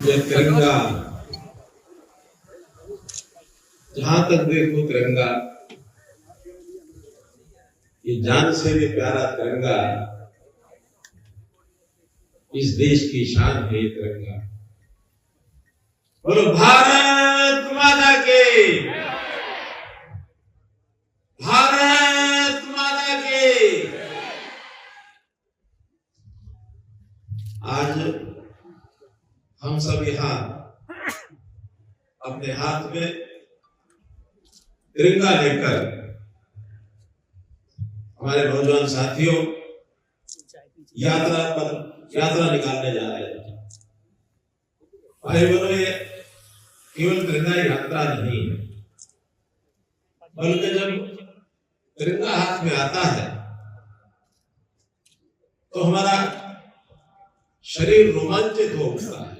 यह तिरंगा, जहां तक देखो तिरंगा, ये जान से भी प्यारा तिरंगा, इस देश की शान है ये तिरंगा। बोलो भारत माता की, भारत माता की। आज हम सब यहाँ अपने हाथ में तिरंगा लेकर हमारे नौजवान साथियों यात्रा निकालने जा रहे हैं। भाई बहनों, ये केवल तिरंगा यात्रा नहीं है, बल्कि जब तिरंगा हाथ में आता है तो हमारा शरीर रोमांचित हो उठता है।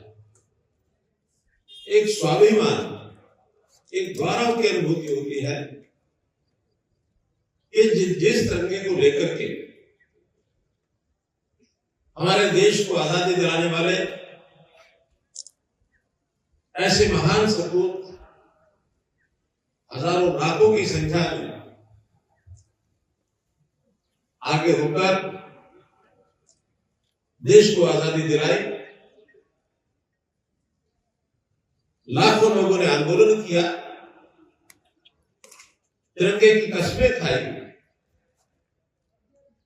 एक स्वाभिमान, एक गौरव की अनुभूति होती है कि जिस तिरंगे को लेकर के हमारे देश को आजादी दिलाने वाले ऐसे महान सपूत हजारों लाखों की संख्या में आगे होकर देश को आजादी दिलाई। लाखों लोगों ने आंदोलन किया, तिरंगे की कस्में खाई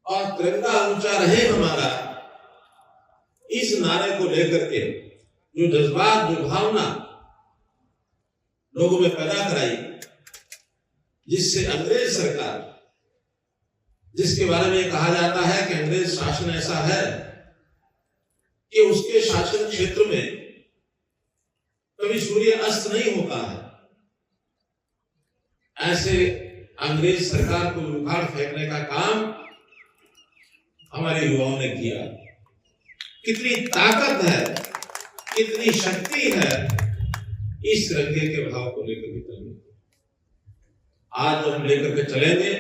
और तिरंगा ऊंचा रहे हमारा, इस नारे को लेकर के जो जज्बात, जो भावना लोगों में पैदा कराई, जिससे अंग्रेज सरकार, जिसके बारे में कहा जाता है कि अंग्रेज शासन ऐसा है कि उसके शासन क्षेत्र में कभी सूर्य अस्त नहीं होता है, ऐसे अंग्रेज सरकार को उखाड़ फेंकने का काम हमारे युवाओं ने किया। कितनी ताकत है, कितनी शक्ति है इस तिरंगे के भाव को लेकर के चलेंगे। आज हम लेकर के चलेंगे,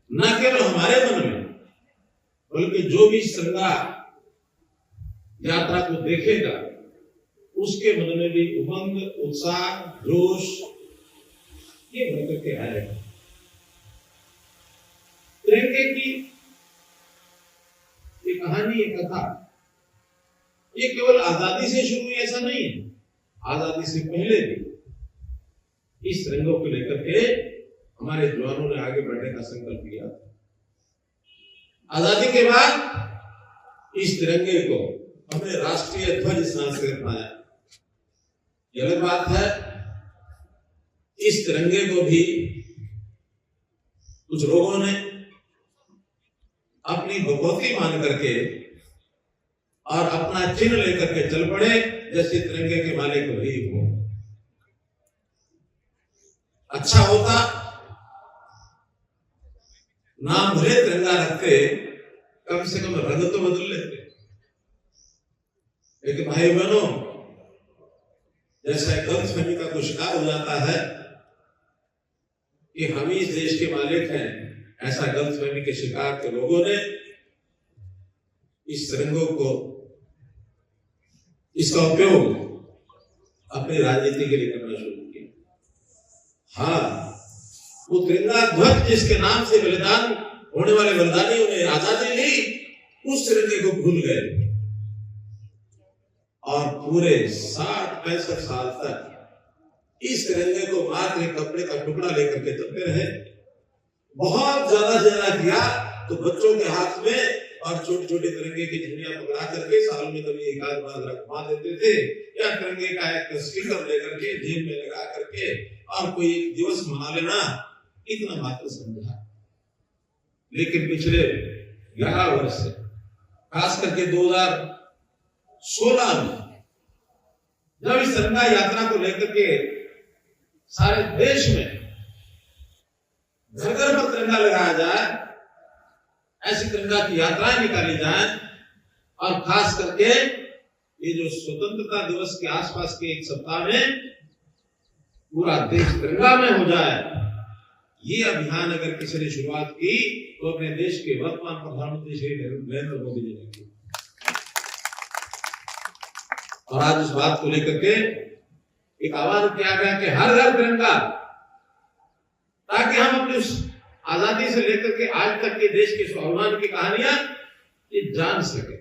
न केवल हमारे मन में, बल्कि जो भी तिरंगा यात्रा को देखेगा उसके मन में भी उमंग, उत्साह, जोश ये भर करके आएगा। तिरंगे की ये कहानी, ये कथा, ये केवल आजादी से शुरू हुई ऐसा नहीं है। आजादी से पहले भी इस तिरंगों को लेकर के हमारे जवानों ने आगे बढ़ने का संकल्प लिया था। आजादी के बाद इस तिरंगे को हमने राष्ट्रीय ध्वज स्थान से अपनाया। यह अलग बात है, इस तिरंगे को भी कुछ लोगों ने अपनी भगवती मान करके और अपना चिन्ह लेकर के चल पड़े, जैसे तिरंगे के मालिक वही हो। अच्छा होता नाम भले तिरंगा रखते, कम से कम रंग तो बदल लेते। लेकिन भाई बहनों, जैसा गलतफहमी का कोई शिकार हो जाता है कि हम ही इस देश के मालिक हैं, ऐसा गलतफहमी के शिकार के लोगों ने इस तिरंगों को, इसका उपयोग अपनी राजनीति के लिए करना शुरू किया। हाँ, वो तिरंगा ध्वज जिसके नाम से बलिदान होने वाले बलिदानियों ने आजादी ली, उस तिरंगे को भूल गए और पूरे 60-65 साल तक इस तिरंगे को मात्र एक कपड़े का टुकड़ा लेकर के चलते रहे। बहुत ज्यादा किया तो बच्चों के हाथ में और छोटे छोटे तिरंगे की झंडियां पकड़ा करके साल में कभी एक आध बार रखवा देते थे, या तिरंगे का एक स्टिकर लेकर के जेब में लगा करके और कोई दिवस मना लेना, इतना मात्र समझा। लेकिन पिछले 11 वर्ष से, खास करके 2016 में जब इस तिरंगा यात्रा को लेकर के सारे देश में घर घर पर तिरंगा लगाया जाए, ऐसी तिरंगा की यात्राएं निकाली जाए, और खास करके ये जो स्वतंत्रता दिवस के आसपास के एक सप्ताह में पूरा देश तिरंगा में हो जाए, ये अभियान अगर किसी ने शुरुआत की तो अपने देश के वर्तमान प्रधानमंत्री श्री नरेंद्र मोदी जी ने की। और आज इस बात को लेकर के एक आह्वान किया गया कि हर घर तिरंगा, ताकि हम अपनी उस आजादी से लेकर के आज तक के देश के स्वाभिमान की कहानियां ये जान सके,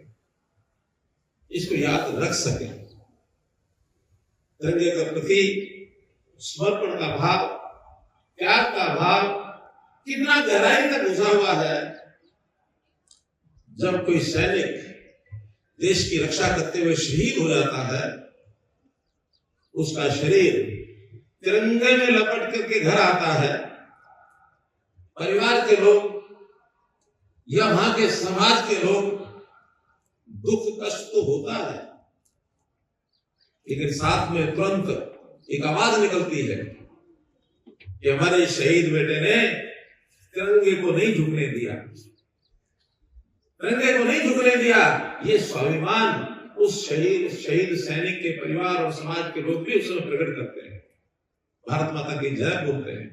इसको याद रख सके। तिरंगे के प्रति समर्पण का भाव, त्याग का भाव कितना गहराई तक घुसा हुआ है। जब कोई सैनिक देश की रक्षा करते हुए शहीद हो जाता है, उसका शरीर तिरंगे में लपट करके घर आता है, परिवार के लोग या वहां के समाज के लोग दुख कष्ट तो होता है, लेकिन साथ में तुरंत एक आवाज निकलती है कि हमारे शहीद बेटे ने तिरंगे को नहीं झुकने दिया, तिरंगे को नहीं झुकने दिया। ये स्वाभिमान उस शहीद सैनिक के परिवार और समाज के लोग भी उस समय प्रकट करते हैं, भारत माता की जय बोलते हैं,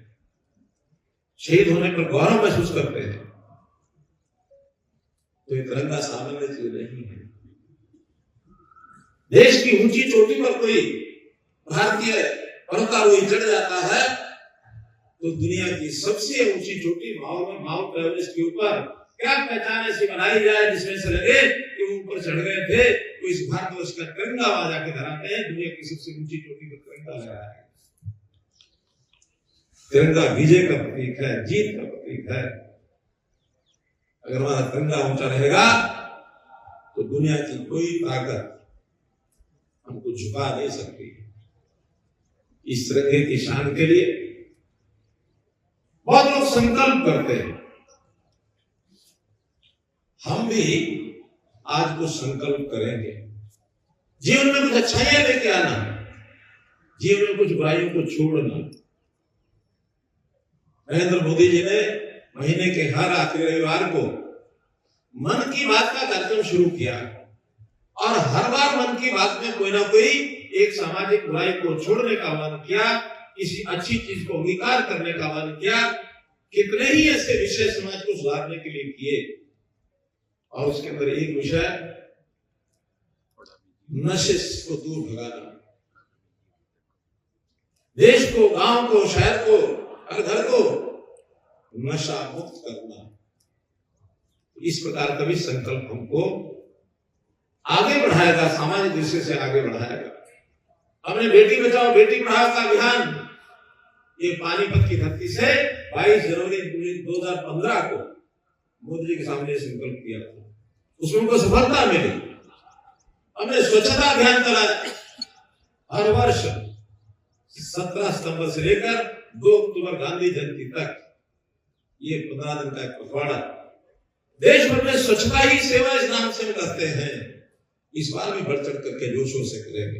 शहीद होने पर गौरव महसूस करते हैं। तो ये तिरंगा सामान्य चीज नहीं है। देश की ऊंची चोटी पर कोई भारतीय पर्वतारोही चढ़ जाता है तो दुनिया की सबसे ऊंची चोटी माउंट एवरेस्ट के ऊपर क्या पहचान ऐसी बनाई जाए जिसमें से लगे कि वो ऊपर चढ़ गए थे, तो इस भारतवर्ष का तिरंगा वहां जाके धराते हैं। दुनिया की सबसे ऊंची चोटी पर तिरंगा लगा है। तिरंगा विजय का प्रतीक है, जीत का प्रतीक है। अगर हमारा तिरंगा ऊंचा रहेगा तो दुनिया की कोई ताकत हमको झुका नहीं सकती। इस तिरंगे की शान के लिए बहुत लोग संकल्प करते हैं। हम भी आज कुछ संकल्प करेंगे, जीवन में कुछ अच्छाइयां लेके आना, जीवन में कुछ बुराइयों को छोड़ना। नरेंद्र मोदी जी ने महीने के हर आखिरी रविवार को मन की बात का कार्यक्रम शुरू किया और हर बार मन की बात में कोई ना कोई एक सामाजिक बुराई को छोड़ने का आह्वान किया, किसी अच्छी चीज को अंगीकार करने का आह्वान किया। कितने ही ऐसे विषय समाज को सुधारने के लिए किए और उसके अंदर एक विषय नशे को दूर भगाना, देश को, गांव को, शहर को, हर घर को नशा मुक्त करना। इस प्रकार का भी संकल्प हमको आगे बढ़ाएगा, सामाजिक दृष्टि से आगे बढ़ाएगा। हमने बेटी बचाओ बेटी पढ़ाओ का अभियान ये पानीपत की धरती से 22 जनवरी 2015 को मोदी जी के सामने संकल्प किया था, उसमें उनको सफलता मिली। हमने स्वच्छता अभियान चलाया, हर वर्ष 17 सितंबर से लेकर 2 अक्टूबर गांधी जयंती तक ये 15 दिन का एक पखवाड़ा देश भर में स्वच्छता ही सेवा इस नाम से करते हैं। इस बार भी बढ़ चढ़ करके जोशों से करेंगे।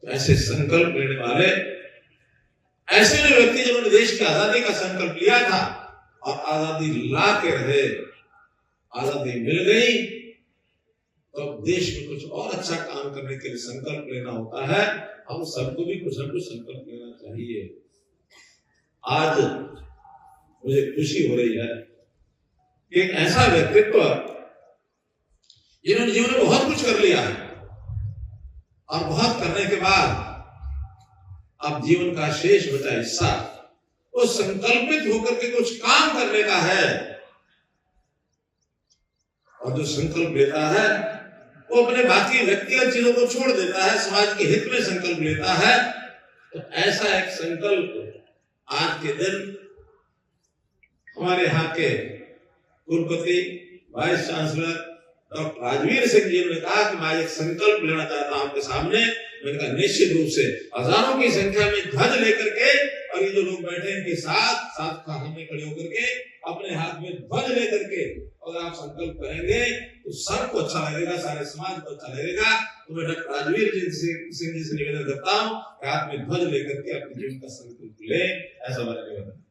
तो ऐसे संकल्प लेने वाले, ऐसे व्यक्ति जिन्होंने देश की आजादी का संकल्प लिया था और आजादी ला के रहे, आजादी मिल गई तो अब देश में कुछ और अच्छा काम करने के लिए संकल्प लेना होता है। हम सबको भी कुछ न कुछ संकल्प लेना चाहिए। आज मुझे खुशी हो रही है कि एक ऐसा व्यक्तित्व जिन्होंने जीवन में बहुत कुछ कर लिया है और बहुत करने के बाद अब जीवन का शेष बचा हिस्सा वो संकल्पित होकर के कुछ काम करने का है। और जो संकल्प लेता है वो अपने बाकी व्यक्तिगत चीजों को छोड़ देता है, समाज के हित में संकल्प लेता है। तो ऐसा एक संकल्प आज के दिन हमारे यहाँ के कुलपति vice chancellor doctor Rajveer Singh ji ने कहा कि मैं एक संकल्प लेना चाहता हूं आपके सामने। मैंने कहा निश्चित रूप से हजारों की संख्या में ध्वज लेकर के, और ये जो लोग बैठे हैं इनके साथ में खड़े होकर के अपने हाथ में ध्वज लेकर के अगर आप संकल्प करेंगे तो सबको अच्छा लगेगा, सारे समाज को अच्छा लगेगा। तो मैं डॉक्टर राजवीर सिंह जी से निवेदन करता हूँ कि हाथ में ध्वज लेकर के अपने जीवन का संकल्प ले, ऐसा मेरा निवेदन।